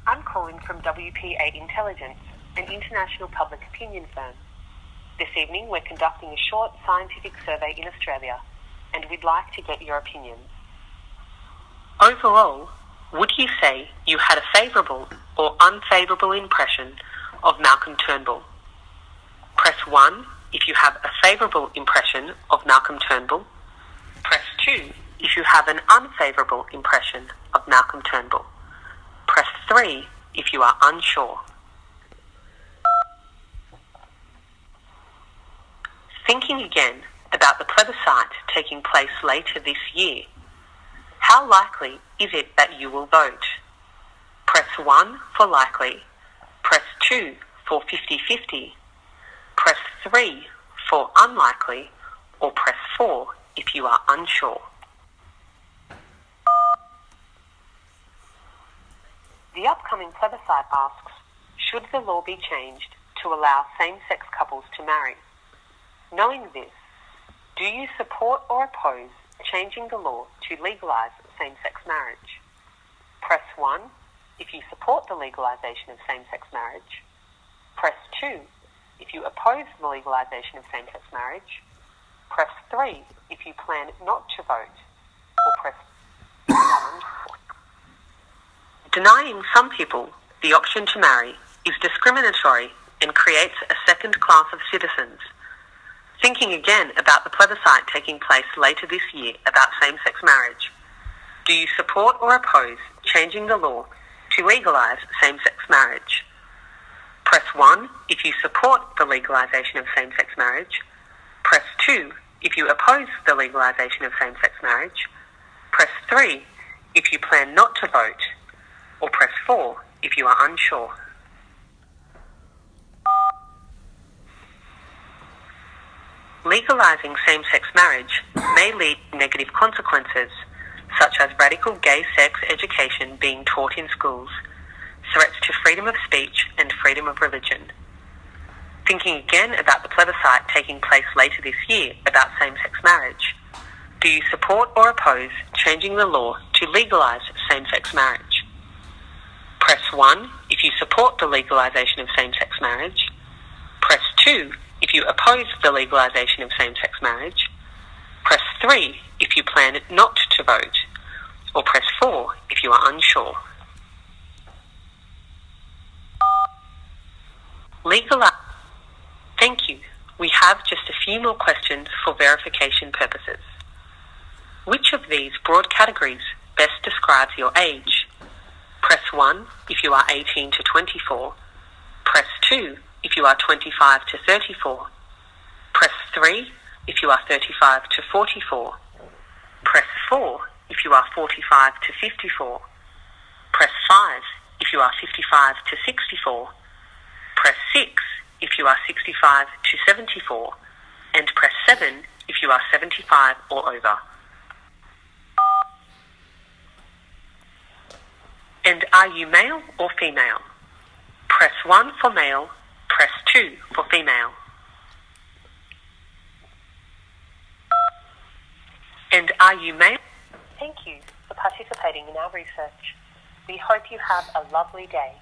I'm calling from WPA Intelligence, an international public opinion firm. This evening we're conducting a short scientific survey in Australia, and we'd like to get your opinions. Overall, would you say you had a favourable or unfavourable impression of Malcolm Turnbull? Press 1 if you have a favourable impression of Malcolm Turnbull. Press 2 if you have an unfavourable impression of Malcolm Turnbull. Press 3 if you are unsure. Thinking again about the plebiscite taking place later this year, how likely is it that you will vote? Press 1 for likely, press 2 for 50-50, press 3 for unlikely, or press 4 if you are unsure. The upcoming plebiscite asks, should the law be changed to allow same-sex couples to marry? Knowing this, do you support or oppose changing the law to legalise same-sex marriage? Press 1 if you support the legalisation of same-sex marriage. Press 2 if you oppose the legalisation of same-sex marriage. Press 3 if you plan not to vote, or press 4. Denying some people the option to marry is discriminatory and creates a second class of citizens. Thinking again about the plebiscite taking place later this year about same-sex marriage, do you support or oppose changing the law to legalise same-sex marriage? Press 1 if you support the legalisation of same-sex marriage. Press 2 if you oppose the legalisation of same-sex marriage. Press 3 if you plan not to vote, or press 4 if you are unsure. Legalising same-sex marriage may lead to negative consequences, such as radical gay sex education being taught in schools, threats to freedom of speech and freedom of religion. Thinking again about the plebiscite taking place later this year about same-sex marriage, do you support or oppose changing the law to legalise same-sex marriage? Press 1 if you support the legalisation of same-sex marriage. Press 2 if you oppose the legalisation of same-sex marriage. Press 3 if you plan not to vote, or press 4 if you are unsure. Thank you. We have just a few more questions for verification purposes. Which of these broad categories best describes your age? Press 1 if you are 18 to 24. Press 2 if you are 25 to 34. Press 3 if you are 35 to 44. Press 4 if you are 45 to 54. Press 5 if you are 55 to 64. Press 6 if you are 65 to 74. And press 7 if you are 75 or over. And are you male or female? Press 1 for male. Press 2 for female. And are you male? Thank you for participating in our research. We hope you have a lovely day.